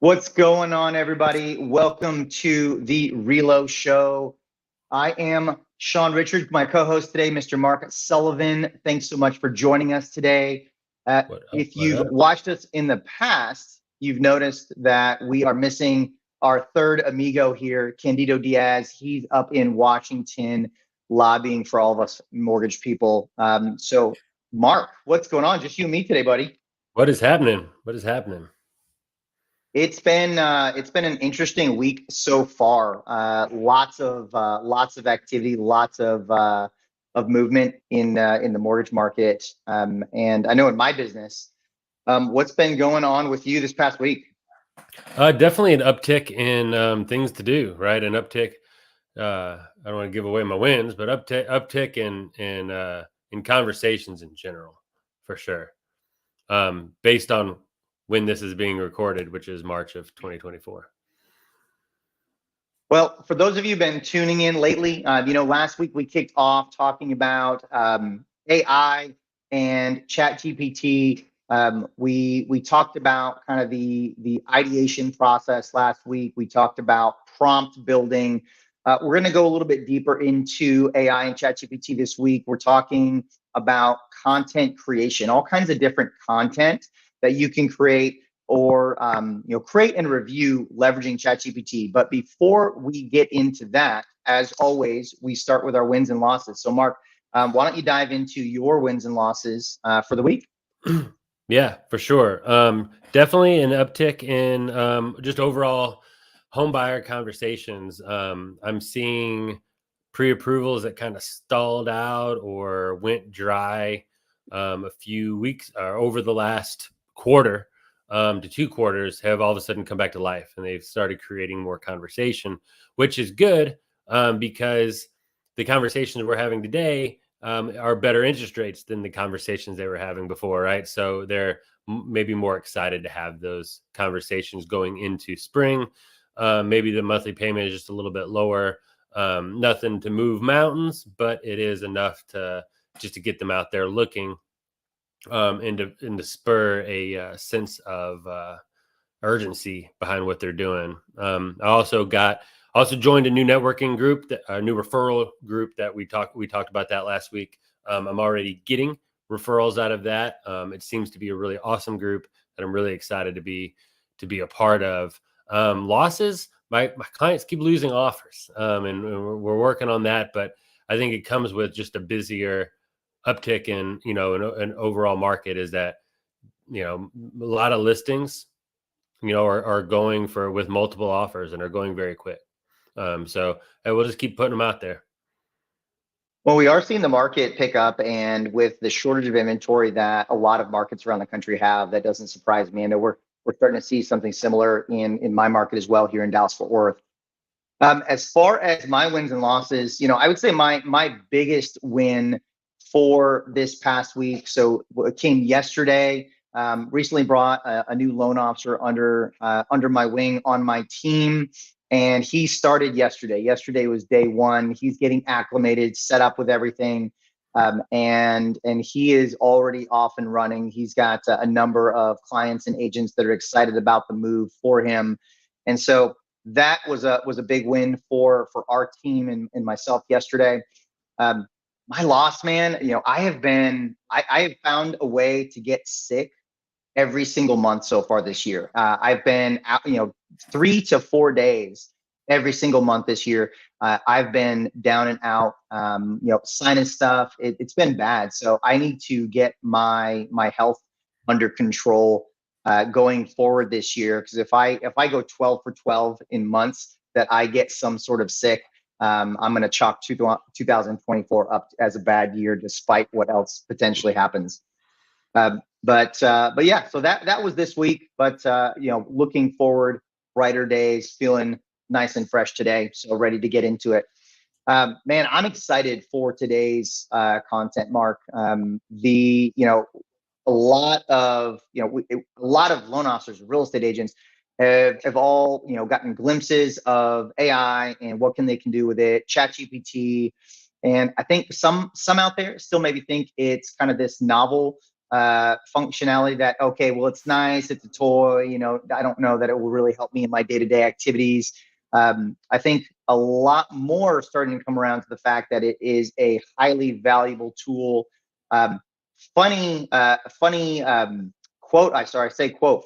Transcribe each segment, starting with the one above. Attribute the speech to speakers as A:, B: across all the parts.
A: What's going on, everybody? Welcome to the Relo Show. I am Sean Richards, my co-host today, Mr. Mark Sullivan. Thanks so much for joining us today. If you've watched us in the past, you've noticed that we are missing our third amigo here, Candido Diaz. He's up in Washington lobbying for all of us mortgage people. So, Mark, what's going on? Just you and me today, buddy.
B: What is happening? What is happening?
A: It's been an interesting week so far. Lots of activity, lots of movement in the mortgage market. And I know in my business, what's been going on with you this past week?
B: Definitely an uptick in things to do, right? An uptick. I don't want to give away my wins, but uptick in conversations in general, for sure. Based on when this is being recorded, which is March of 2024.
A: Well, for those of you who've been tuning in lately, last week we kicked off talking about AI and ChatGPT. We talked about kind of the ideation process last week. We talked about prompt building. We're going to go a little bit deeper into AI and ChatGPT this week. We're talking about content creation, all kinds of different content that you can create or create and review leveraging ChatGPT. But before we get into that, as always, we start with our wins and losses. So, Mark, why don't you dive into your wins and losses for the week?
B: Yeah, for sure. Definitely an uptick in just overall home buyer conversations. I'm seeing pre-approvals that kind of stalled out or went dry a few weeks or over the last quarter to 2 quarters have all of a sudden come back to life, and they've started creating more conversation, which is good because the conversations we're having today are better interest rates than the conversations they were having before, right? So they're maybe more excited to have those conversations going into spring. Maybe the monthly payment is just a little bit lower. Nothing to move mountains, but it is enough to just to get them out there looking and to spur a sense of urgency behind what they're doing. I also joined a new networking group, a new referral group that we talked about that last week. I'm already getting referrals out of that. It seems to be a really awesome group that I'm really excited to be a part of. Losses, my clients keep losing offers, and we're working on that. But I think it comes with just a busier uptick in an overall market. Is that a lot of listings are going with multiple offers and are going very quick. So we'll just keep putting them out there.
A: Well, we are seeing the market pick up, and with the shortage of inventory that a lot of markets around the country have, that doesn't surprise me. I know we're starting to see something similar in my market as well here in Dallas-Fort Worth. As far as my wins and losses, I would say my biggest win for this past week. So it came yesterday. Recently brought a new loan officer under my wing on my team, and he started yesterday. Yesterday was day one. He's getting acclimated, set up with everything, and he is already off and running. He's got a number of clients and agents that are excited about the move for him, and so that was a big win for our team and myself yesterday. My loss, man, I have found a way to get sick every single month so far this year. I've been out, 3 to 4 days every single month this year. I've been down and out, sinus stuff. It's been bad. So I need to get my health under control going forward this year. Because if I go 12 for 12 in months that I get some sort of sick, I'm going to chalk 2024 up as a bad year, despite what else potentially happens. But yeah, so that was this week. But looking forward, brighter days, feeling nice and fresh today. So ready to get into it. Man, I'm excited for today's content, Mark. A lot of loan officers, real estate agents have all gotten glimpses of AI and what they can do with it, ChatGPT, and I think some out there still maybe think it's kind of this novel functionality that, okay, well, it's nice, it's a toy, I don't know that it will really help me in my day-to-day activities. I think a lot more starting to come around to the fact that it is a highly valuable tool. Funny quote,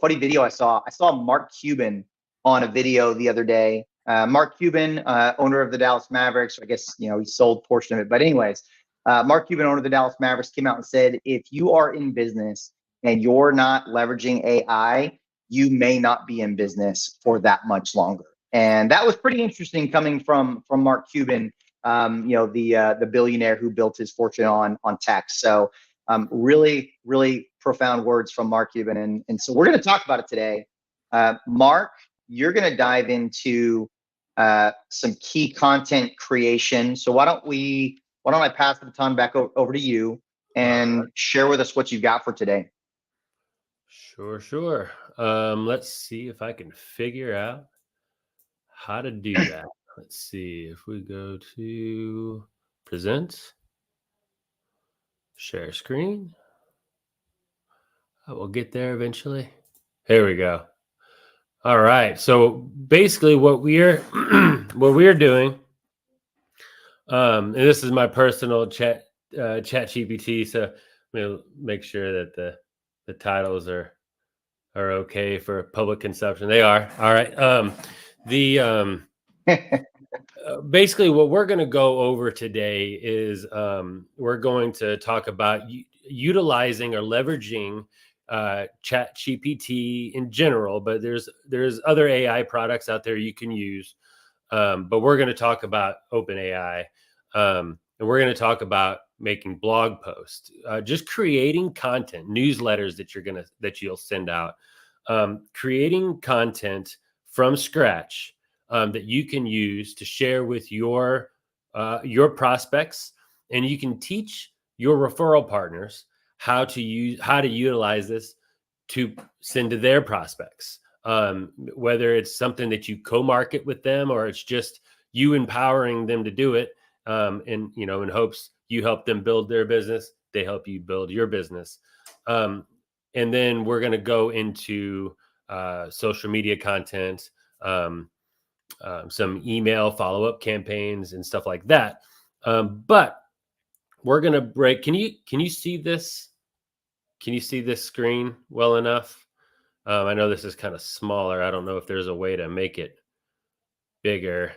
A: funny video I saw Mark Cuban on a video the other day. Mark Cuban, owner of the Dallas Mavericks, I guess, he sold a portion of it. But anyways, Mark Cuban, owner of the Dallas Mavericks, came out and said, if you are in business and you're not leveraging AI, you may not be in business for that much longer. And that was pretty interesting coming from Mark Cuban, the billionaire who built his fortune on tech. So really, really profound words from Mark Cuban. And so we're going to talk about it today. Mark, you're going to dive into some key content creation. So why don't I pass the baton back over to you and share with us what you've got for today?
B: Sure. Let's see if I can figure out how to do that. Let's see if we go to present, share screen. I will get there eventually. Here we go. All right. So basically what we're doing, and this is my personal chat GPT. So we'll make sure that the titles are okay for public consumption. They are. All right. Basically what we're going to go over today is we're going to talk about utilizing or leveraging chat GPT in general, but there's other AI products out there you can use. But we're going to talk about OpenAI, and we're going to talk about making blog posts, just creating content, newsletters that you'll send out, creating content from scratch that you can use to share with your prospects, and you can teach your referral partners how to utilize this to send to their prospects. Whether it's something that you co-market with them, or it's just you empowering them to do it, in hopes you help them build their business, they help you build your business. And then we're going to go into social media content, some email follow-up campaigns and stuff like that. But we're going to break. Can you see this? Can you see this screen well enough? I know this is kind of smaller. I don't know if there's a way to make it bigger.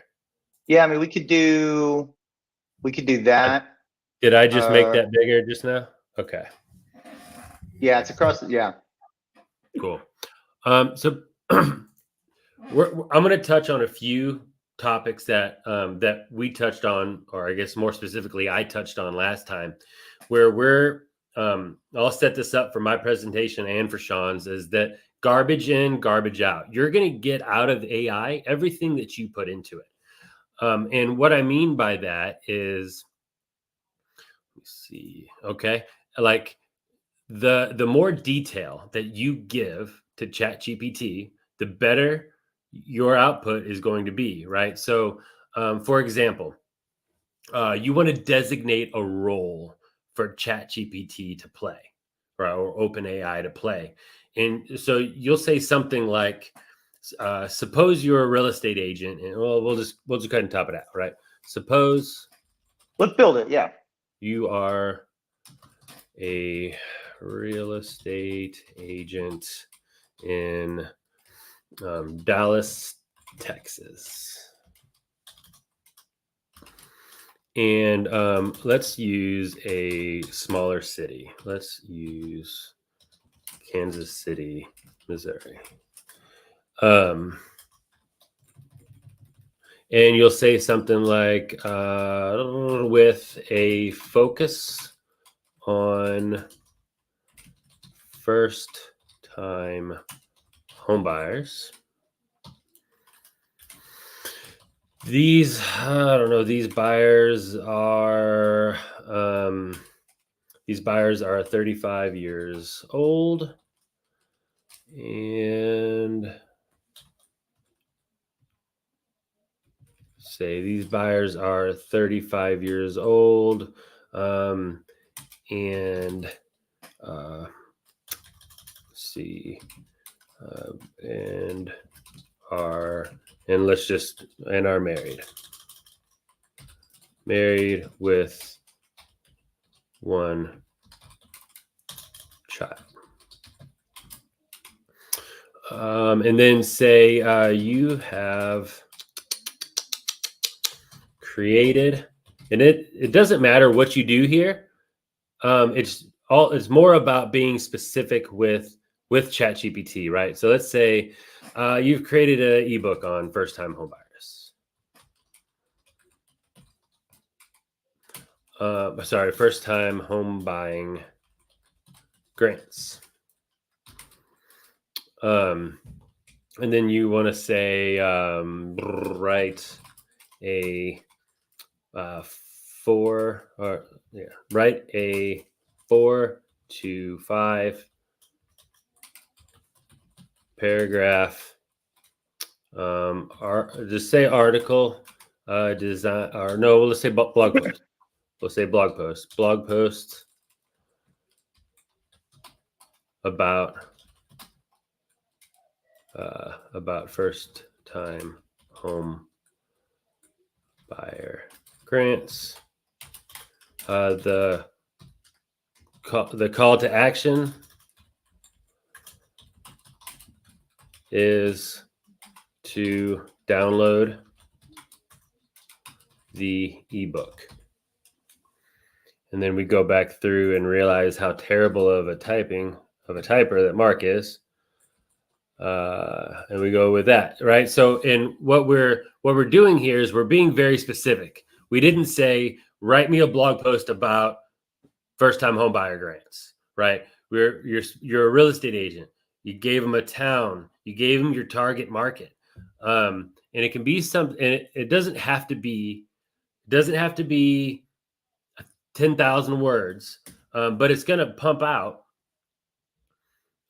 A: Yeah, I mean, we could do that.
B: Did I just make that bigger just now? Okay.
A: Yeah, it's across. Yeah.
B: Cool. So I'm going to touch on a few topics that we touched on, or I guess more specifically, I touched on last time, where I'll set this up for my presentation and for Sean's, is that garbage in, garbage out. You're going to get out of AI everything that you put into it. And what I mean by that is, let's see, okay, like the more detail that you give to ChatGPT, the better your output is going to be, right? So, for example, you want to designate a role for ChatGPT to play, right, or OpenAI to play. And so you'll say something like, suppose you're a real estate agent, and we'll just go ahead and top it out, right? Suppose
A: let's build it. Yeah.
B: You are a real estate agent in Dallas, Texas. And let's use a smaller city. Let's use Kansas City, Missouri. And you'll say something like, with a focus on first-time homebuyers. These buyers are 35 years old, and say these buyers are 35 years old, and see, and are, and let's just, and are married with one child. And then say you have created, and it doesn't matter what you do here. It's more about being specific with ChatGPT, right? So let's say you've created an ebook on first-time homebuyers. Sorry, first-time home buying grants. And then you want to say write a 4 to 5 paragraph just say article design, or no, let's say blog post. We'll say blog post about first time home buyer grants. The call to action is to download the ebook. And then we go back through and realize how terrible of a typer that Mark is. And we go with that, right? So in what we're doing here is we're being very specific. We didn't say, write me a blog post about first-time home buyer grants, right? You're a real estate agent. You gave them a town. You gave them your target market. And it can be something, and it doesn't have to be 10,000 words, but it's going to pump out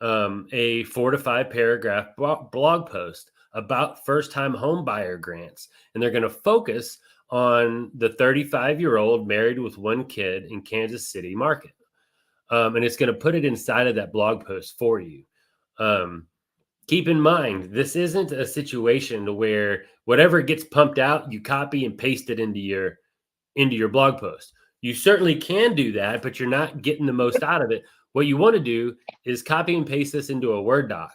B: a 4 to 5 paragraph blog post about first-time home buyer grants. And they're going to focus on the 35-year-old married with one kid in Kansas City market. And it's going to put it inside of that blog post for you. Keep in mind, this isn't a situation where whatever gets pumped out, you copy and paste it into your blog post. You certainly can do that, but you're not getting the most out of it. What you want to do is copy and paste this into a Word doc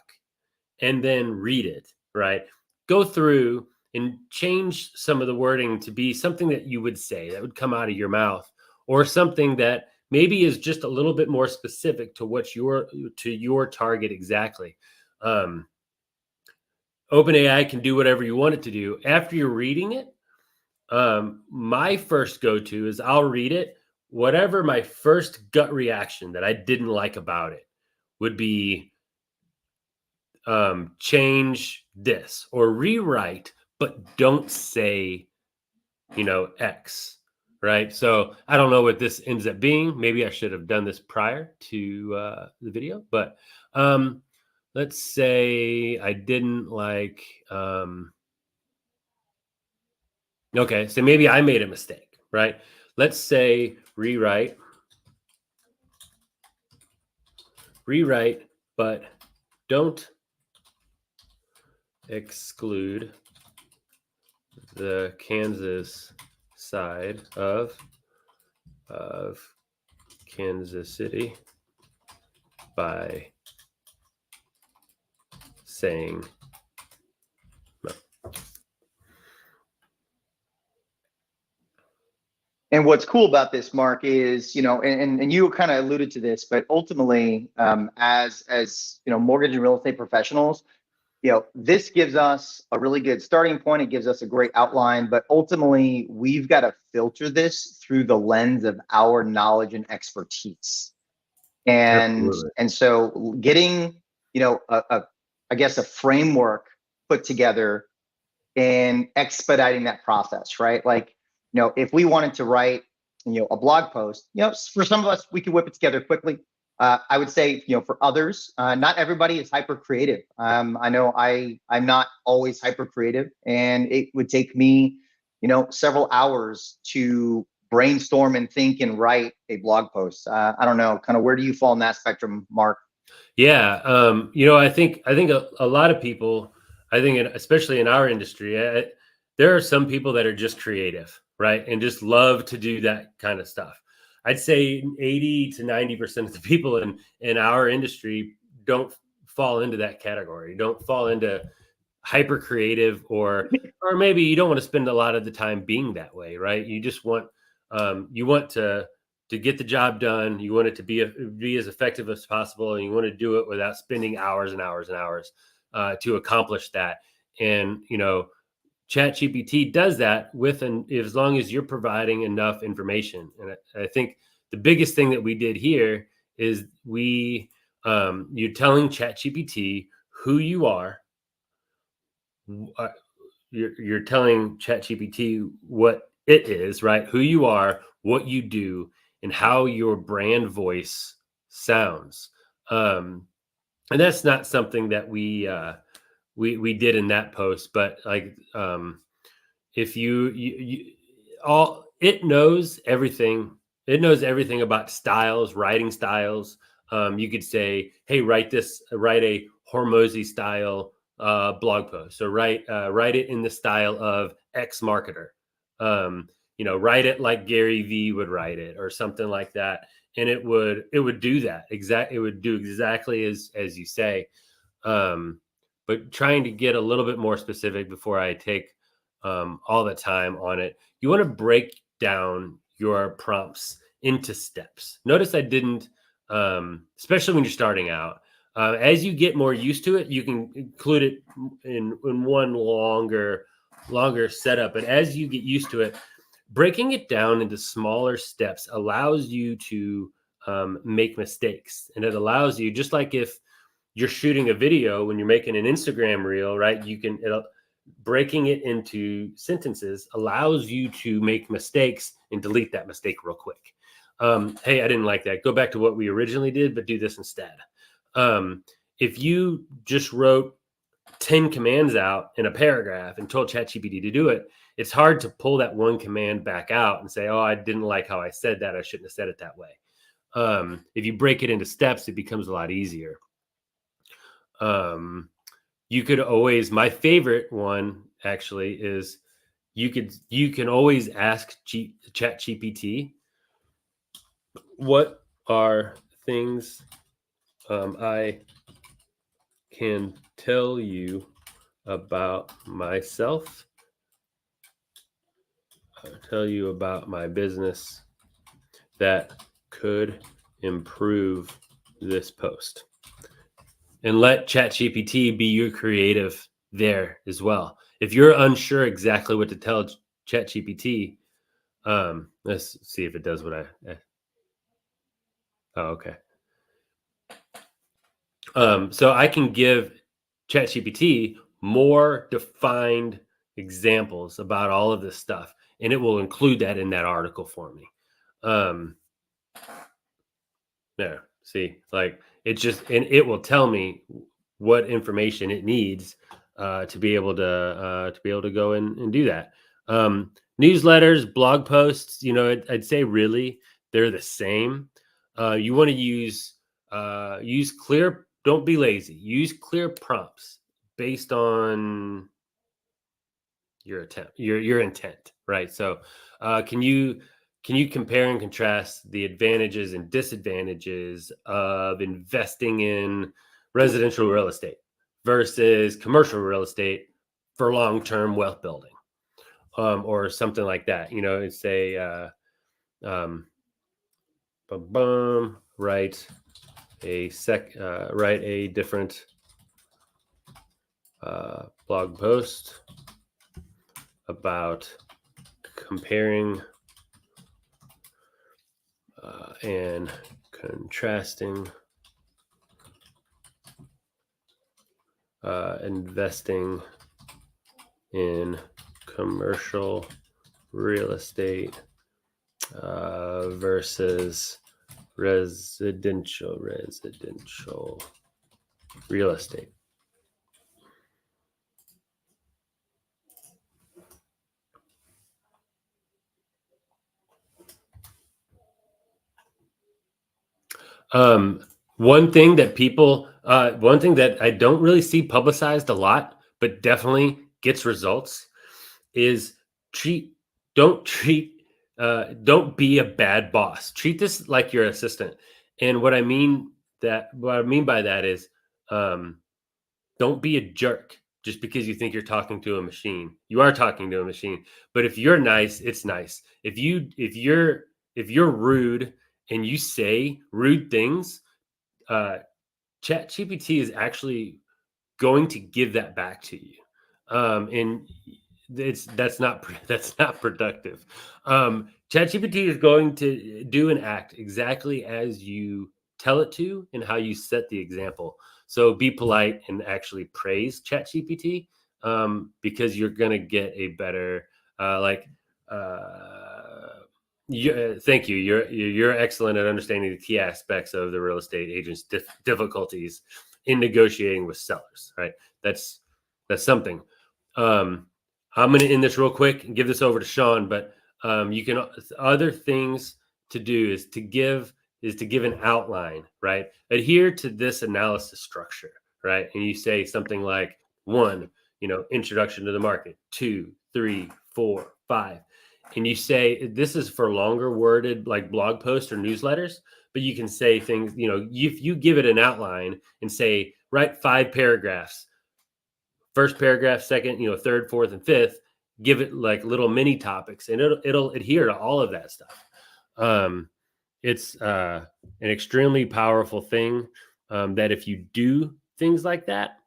B: and then read it, right? Go through and change some of the wording to be something that you would say, that would come out of your mouth, or something that maybe is just a little bit more specific to your target exactly. OpenAI can do whatever you want it to do. After you're reading it, my first go-to is I'll read it. Whatever my first gut reaction that I didn't like about it would be change this or rewrite, but don't say, X, right? So I don't know what this ends up being. Maybe I should have done this prior to the video, but let's say I didn't like, okay, so maybe I made a mistake, right? Let's say rewrite, but don't exclude the Kansas side of Kansas City by saying no.
A: And what's cool about this, Mark, is, and you kind of alluded to this, but ultimately, as mortgage and real estate professionals, this gives us a really good starting point. It gives us a great outline, but ultimately, we've got to filter this through the lens of our knowledge and expertise. And so getting, I guess a framework put together and expediting that process, right? Like, if we wanted to write, a blog post, for some of us, we could whip it together quickly. I would say, for others, not everybody is hyper creative. I know I'm not always hyper creative, and it would take me, several hours to brainstorm and think and write a blog post? I don't know, kind of where do you fall in that spectrum, Mark?
B: Yeah, I think a lot of people, especially in our industry, there are some people that are just creative, right, and just love to do that kind of stuff. I'd say 80 to 90% of the people in our industry don't fall into that category. Don't fall into hyper creative, or maybe you don't want to spend a lot of the time being that way, right? You just want to get the job done. You want it to be as effective as possible, and you want to do it without spending hours and hours and hours to accomplish that. And ChatGPT does that as long as you're providing enough information. And I think the biggest thing that we did here is you're telling ChatGPT who you are. You're telling ChatGPT what it is, right? Who you are, what you do, and how your brand voice sounds. And that's not something that we did in that post, but like if you all it knows everything. It knows everything about styles, writing styles. You could say, "Hey, write a Hormozy style blog post, or write it in the style of X marketer." Write it like Gary Vee would write it, or something like that, and it would do that It would do exactly as you say. But trying to get a little bit more specific before I take all the time on it, you want to break down your prompts into steps. Notice I didn't, especially when you're starting out. As you get more used to it, you can include it in one longer setup. But as you get used to it, breaking it down into smaller steps allows you to make mistakes, and it allows you, just like if you're shooting a video, when you're making an Instagram reel, right? Breaking it into sentences allows you to make mistakes and delete that mistake real quick. Hey, I didn't like that. Go back to what we originally did, but do this instead. If you just wrote 10 commands out in a paragraph and told ChatGPT to do it, it's hard to pull that one command back out and say, "Oh, I didn't like how I said that. I shouldn't have said it that way." If you break it into steps, it becomes a lot easier. You could always, my favorite one actually is, you can always ask ChatGPT, what are things I can tell you about myself, tell you about my business that could improve this post. And let ChatGPT be your creative there as well. If you're unsure exactly what to tell ChatGPT, let's see if it does what oh, okay. So I can give ChatGPT more defined examples about all of this stuff, and it will include that in that article for me. There, see, like and it will tell me what information it needs to be able to go and do that. Newsletters, blog posts, I'd say really they're the same. You want to use clear. Don't be lazy. Use clear prompts based on your intent, right? So, can you compare and contrast the advantages and disadvantages of investing in residential real estate versus commercial real estate for long-term wealth building, or something like that? It's write a different blog post about comparing and contrasting investing in commercial real estate versus residential real estate. One thing that one thing that I don't really see publicized a lot, but definitely gets results is treat, don't treat, don't be a bad boss. Treat this like your assistant. And what I mean by that is, um, don't be a jerk just because you think you're talking to a machine. You are talking to a machine. But if you're nice, it's nice. If you're rude and you say rude things, uh, Chat GPT is actually going to give that back to you, and that's not productive. ChatGPT is going to do and act exactly as you tell it to and how you set the example. So be polite and actually praise ChatGPT, because you're going to get a better like. Thank you. You're excellent at understanding the key aspects of the real estate agent's difficulties in negotiating with sellers. Right. That's something. Um, I'm going to end this real quick and give this over to Sean. But you can other things to do is to give an outline. Right. Adhere to this analysis structure. Right. And you say something like, one, introduction to the market, 2, 3, 4, 5, and you say this is for longer worded like blog posts or newsletters, but you can say things, if you give it an outline and say write 5 paragraphs, first paragraph, second, third, fourth, and fifth, give it like little mini topics, and it'll adhere to all of that stuff. It's an extremely powerful thing, that if you do things like that,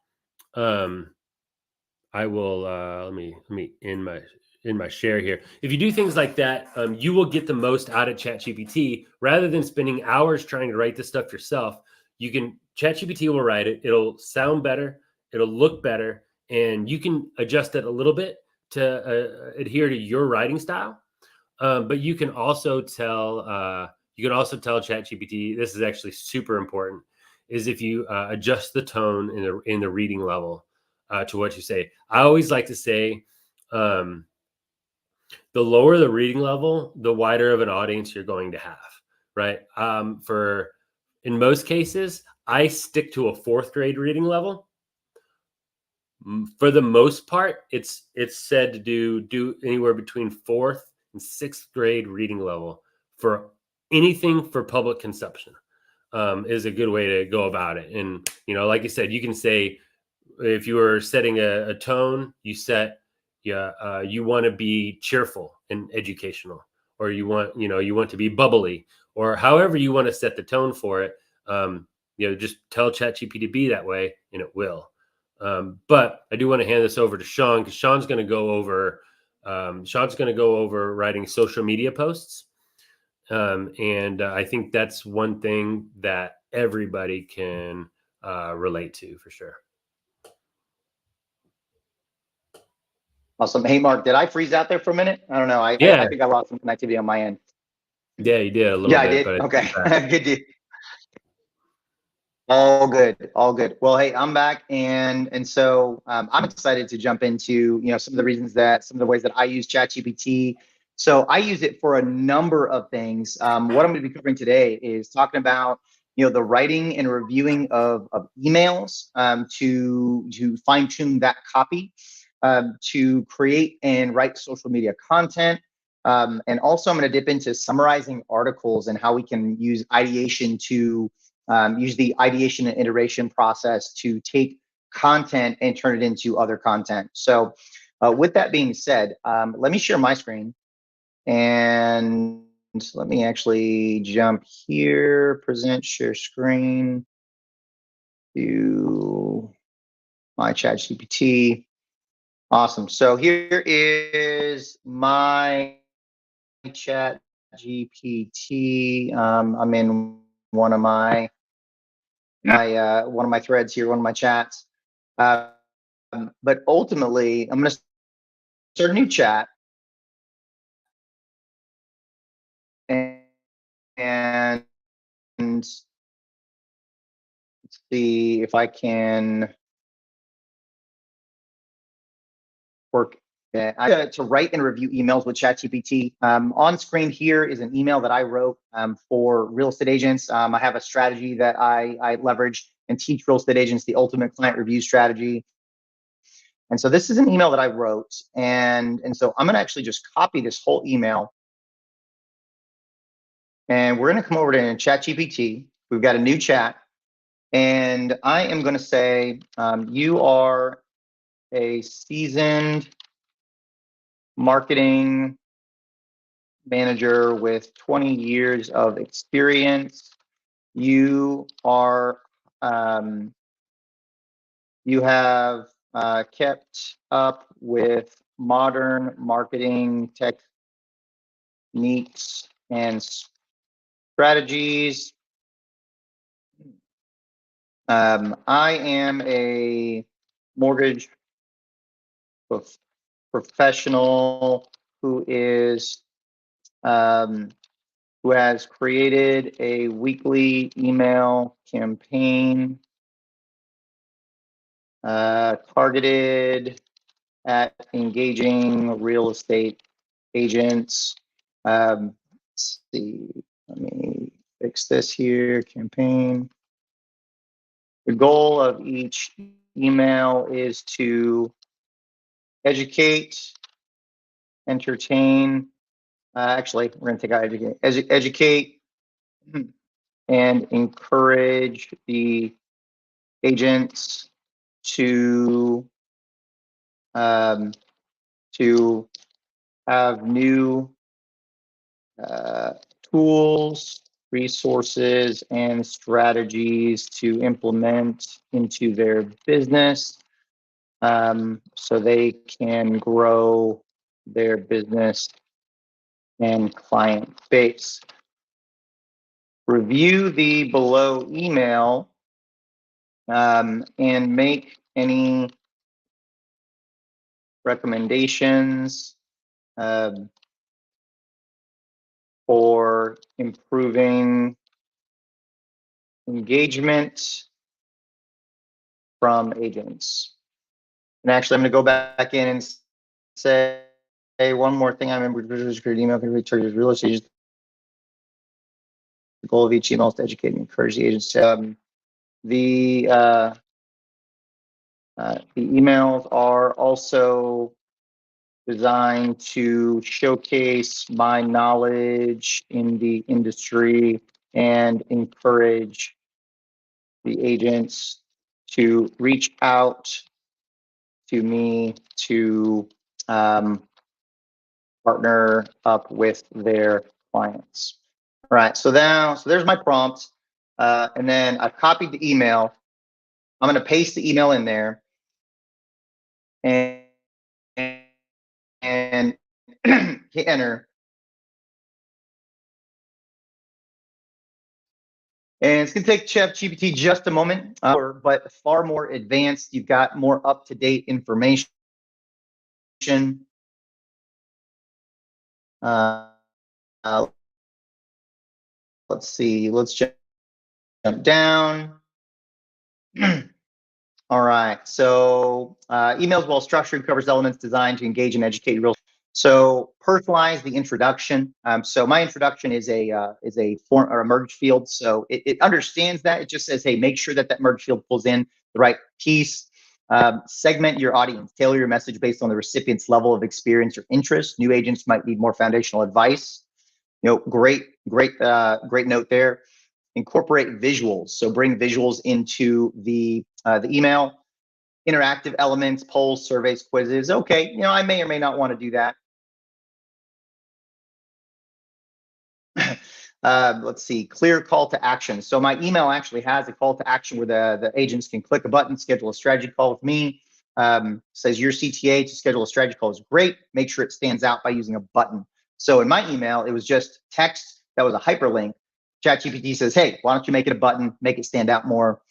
B: I will let me in my share here. If you do things like that, you will get the most out of ChatGPT rather than spending hours trying to write this stuff yourself. ChatGPT will write it. It'll sound better. It'll look better, and you can adjust it a little bit to adhere to your writing style. But you can also tell ChatGPT, this is actually super important, is if you adjust the tone in the reading level to what you say. I always like to say, the lower the reading level, the wider of an audience you're going to have, right? For in most cases, I stick to a 4th grade reading level. For the most part, it's said to do anywhere between 4th and 6th grade reading level for anything for public consumption, is a good way to go about it. And like you said, you can say, if you were setting a tone, you want to be cheerful and educational, or you want to be bubbly, or however you want to set the tone for it. Just tell ChatGPT to be that way, and it will. But I do want to hand this over to Sean, because Sean's going to go over writing social media posts. And I think that's one thing that everybody can relate to for sure.
A: Awesome. Hey, Mark, did I freeze out there for a minute? I don't know. I think I lost some connectivity on my end.
B: Yeah, you did a little bit.
A: I did.
B: But
A: Okay. Good deal. All good. All good. Well, hey, I'm back. And so I'm excited to jump into, some of the ways that I use ChatGPT. So I use it for a number of things. What I'm going to be covering today is talking about, the writing and reviewing of emails, to fine tune that copy, to create and write social media content. And also I'm going to dip into summarizing articles and how we can use ideation to use the ideation and iteration process to take content and turn it into other content. So with that being said, let me share my screen, and let me actually jump here, present, share screen to my ChatGPT. Awesome. So here is my ChatGPT. I'm in one of my threads here, one of my chats. But ultimately, I'm going to start a new chat, and let's see if I can work to write and review emails with ChatGPT. On screen here is an email that I wrote for real estate agents. I have a strategy that I leverage and teach real estate agents the ultimate client review strategy. And so this is an email that I wrote. And so I'm going to actually just copy this whole email. And we're going to come over to ChatGPT. We've got a new chat. And I am going to say, you are a seasoned marketing manager with 20 years of experience. You are, you have kept up with modern marketing techniques and strategies. I am a mortgage professional who has created a weekly email campaign targeted at engaging real estate agents. Let's see, let me fix this here, campaign. The goal of each email is to educate, entertain, actually, we're going to take out educate and encourage the agents to have new tools, resources, and strategies to implement into their business so they can grow their business and client base. Review the below email and make any recommendations for improving engagement from agents. And actually, I'm going to go back in and say, hey, one more thing. I remember create email can reach real estate agents. The goal of each email is to educate and encourage the agents. The emails are also designed to showcase my knowledge in the industry and encourage the agents to reach out to me to partner up with their clients. All right, so there's my prompt. And then I've copied the email. I'm going to paste the email in there and hit enter. And it's going to take ChatGPT just a moment, but far more advanced. You've got more up-to-date information. Let's see. Let's jump down. All right. So emails well structured covers elements designed to engage and educate real. So personalize the introduction. So my introduction is a form or a merge field. So it understands that. It just says, hey, make sure that merge field pulls in the right piece. Segment your audience. Tailor your message based on the recipient's level of experience or interest. New agents might need more foundational advice. Great note there. Incorporate visuals. So bring visuals into the email. Interactive elements, polls, surveys, quizzes. Okay, I may or may not want to do that. Let's see, clear call to action. So my email actually has a call to action where the agents can click a button, schedule a strategy call with me. Says your CTA to schedule a strategy call is great. Make sure it stands out by using a button. So in my email, it was just text that was a hyperlink. ChatGPT says, hey, why don't you make it a button, make it stand out more,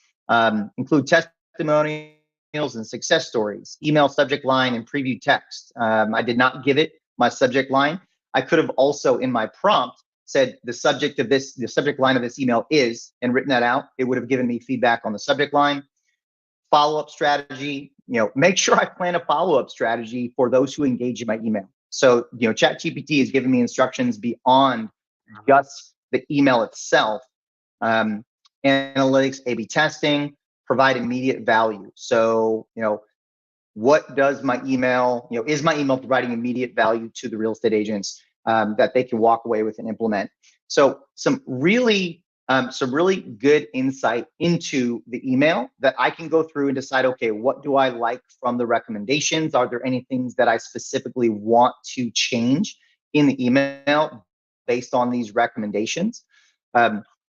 A: include testimonials and success stories, email subject line and preview text. I did not give it my subject line. I could have also in my prompt said the subject line of this email is, and written that out. It would have given me feedback on the subject line. follow-up strategy, make sure I plan a follow-up strategy for those who engage in my email. So, ChatGPT is giving me instructions beyond just the email itself. Analytics, A/B testing, provide immediate value. So, what does my email, is my email providing immediate value to the real estate agents that they can walk away with and implement? So some really good insight into the email that I can go through and decide, okay, what do I like from the recommendations? Are there any things that I specifically want to change in the email based on these recommendations?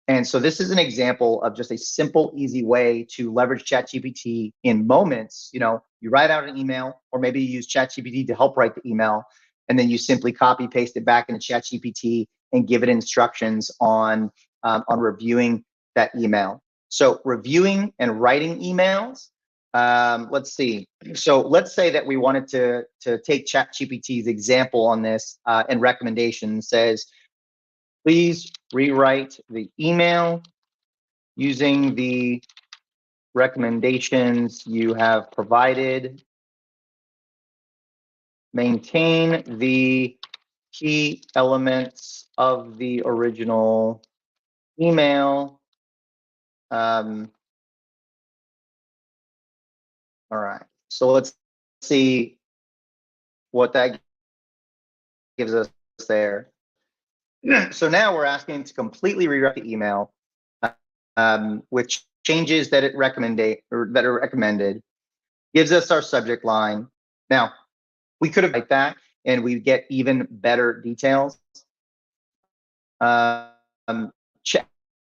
A: And so this is an example of just a simple, easy way to leverage ChatGPT in moments. You write out an email, or maybe you use ChatGPT to help write the email, and then you simply copy paste it back into ChatGPT and give it instructions on reviewing that email. So reviewing and writing emails. Let's see. So let's say that we wanted to take ChatGPT's example on this and recommendation says, please rewrite the email using the recommendations you have provided. Maintain the key elements of the original email. All right, so let's see what that gives us there. So now we're asking to completely rewrite the email with changes that are recommended. Gives us our subject line. Now, we could have like that and we get even better details.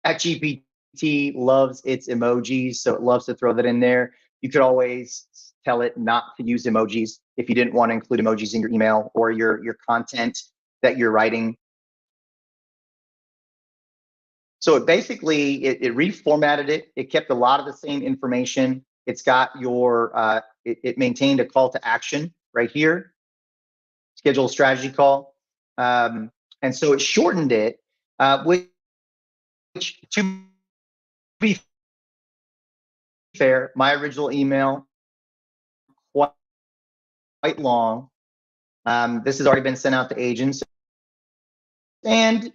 A: ChatGPT loves its emojis, so it loves to throw that in there. You could always tell it not to use emojis if you didn't want to include emojis in your email or your content that you're writing. So it basically, it reformatted it. It kept a lot of the same information. It's got your, it maintained a call to action right here, schedule a strategy call. And so it shortened it, which to be fair, my original email, quite long. This has already been sent out to agents. And,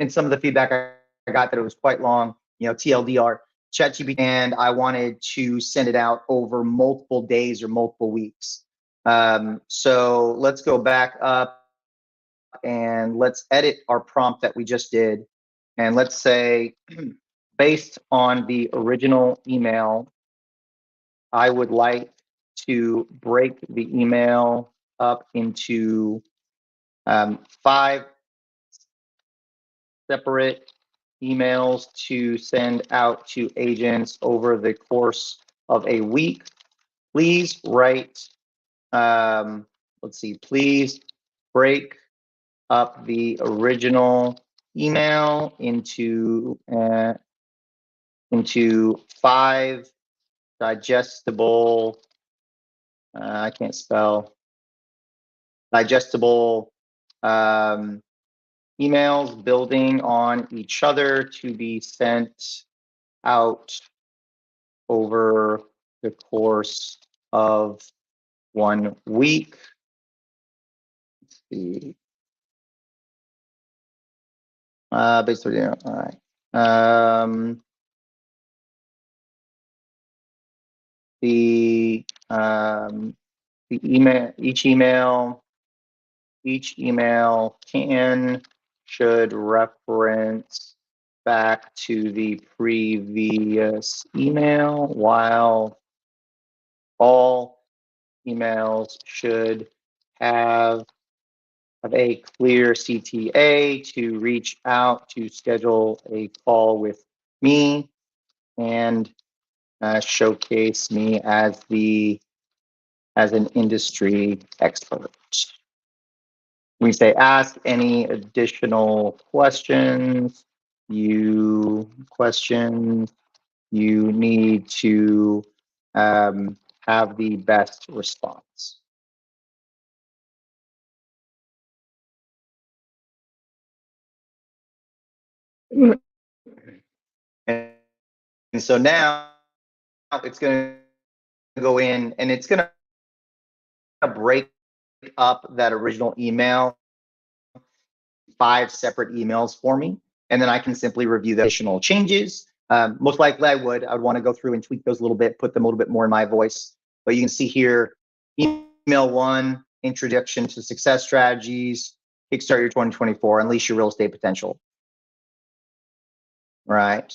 A: and some of the feedback I got that it was quite long, TLDR, ChatGPT, and I wanted to send it out over multiple days or multiple weeks. So let's go back up and let's edit our prompt that we just did. And let's say, based on the original email, I would like to break the email up into 5 separate emails to send out to agents over the course of a week. Please write, let's see, please break up the original email into 5 digestible, I can't spell, digestible emails building on each other to be sent out over the course of 1 week. Let's see. Basically, yeah, all right. The email, each email should reference back to the previous email, while all emails should have a clear CTA to reach out to schedule a call with me and showcase me as an industry expert. We say ask any additional questions you need to have the best response. And so now it's going to go in and it's going to break up that original email 5 separate emails for me, and then I can simply review the additional changes. Most likely I would want to go through and tweak those a little bit, put them a little bit more in my voice. But you can see here, email 1, introduction to success strategies, kickstart your 2024, unleash your real estate potential. Right.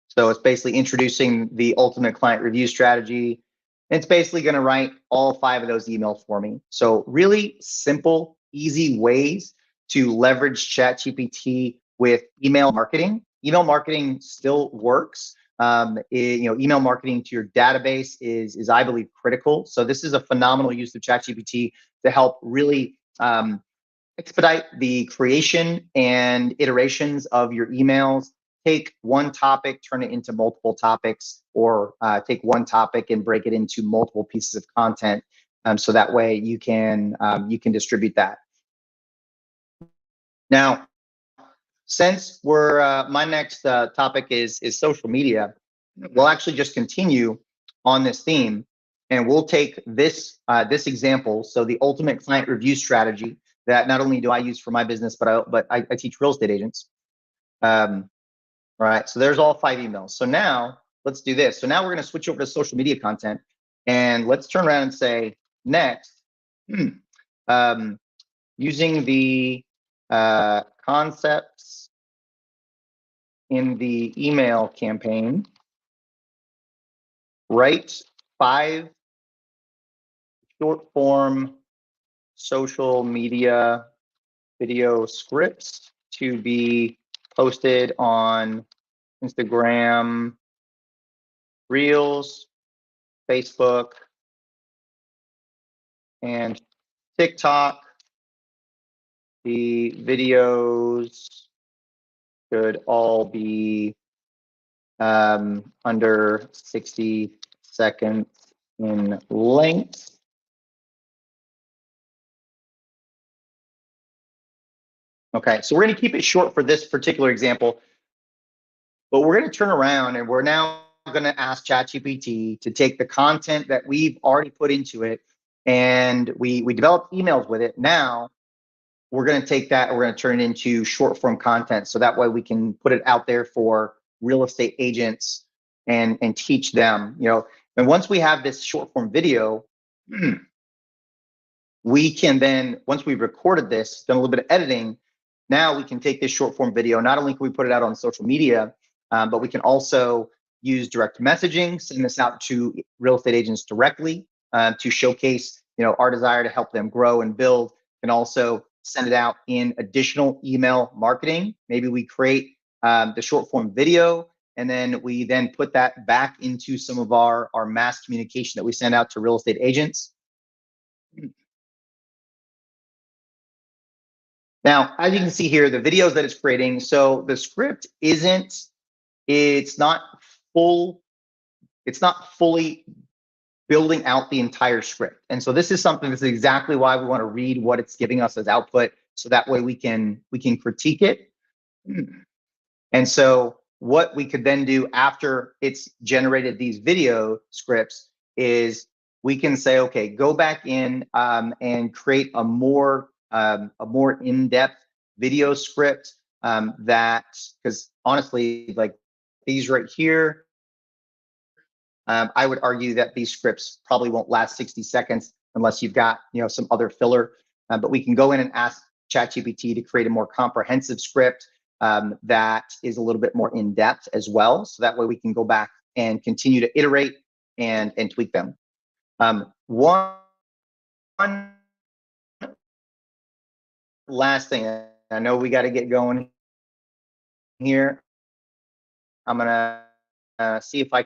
A: So it's basically introducing the ultimate client review strategy. It's basically going to write all 5 of those emails for me. So really simple, easy ways to leverage ChatGPT with email marketing. Email marketing still works. Email marketing to your database is I believe critical. So this is a phenomenal use of ChatGPT to help really expedite the creation and iterations of your emails. Take one topic, turn it into multiple topics, or take one topic and break it into multiple pieces of content. So that way you can distribute that. Now, since my next topic is social media, we'll actually just continue on this theme, and we'll take this example. So the ultimate client review strategy that not only do I use for my business, but I teach real estate agents. Right. So there's all 5 emails. So now let's do this. So now we're going to switch over to social media content, and let's turn around and say next, using the concepts in the email campaign, write 5 short form social media video scripts to be posted on Instagram, Reels, Facebook, and TikTok. The videos should all be under 60 seconds in length. Okay, so we're going to keep it short for this particular example, but we're going to turn around and we're now going to ask ChatGPT to take the content that we've already put into it, and we developed emails with it. Now we're going to take that and we're going to turn it into short form content, so that way we can put it out there for real estate agents and teach them. And once we have this short form video, we can then, once we've recorded this, done a little bit of editing, now we can take this short form video. Not only can we put it out on social media, but we can also use direct messaging, send this out to real estate agents directly to showcase, our desire to help them grow and build. And also send it out in additional email marketing. Maybe we create the short form video, and then we then put that back into some of our mass communication that we send out to real estate agents. Now, as you can see here, the videos that it's creating, so the script it's not fully building out the entire script. And so this is something that's exactly why we want to read what it's giving us as output, so that way we can critique it. And so what we could then do after it's generated these video scripts is we can say, okay, go back in and create a more in-depth video script because honestly, like these right here, I would argue that these scripts probably won't last 60 seconds unless you've got some other filler. But we can go in and ask ChatGPT to create a more comprehensive script that is a little bit more in depth as well. So that way we can go back and continue to iterate and tweak them. One last thing, I know we got to get going here. I'm gonna see if I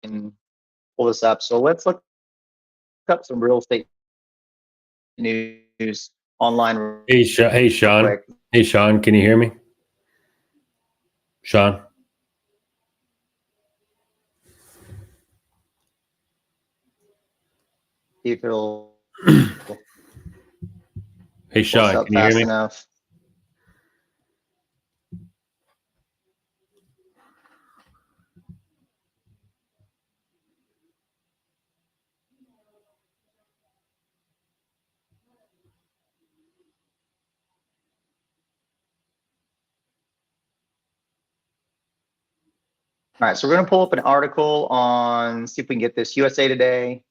A: can pull this up. So let's look up some real estate news online.
B: Hey, Sean.
A: Quick.
B: Hey, Sean, can you hear me? Sean?
A: See if it'll
B: Hey, Sean, can you hear me?
A: Enough. All right, so we're going to pull up an article on, see if we can get this USA Today.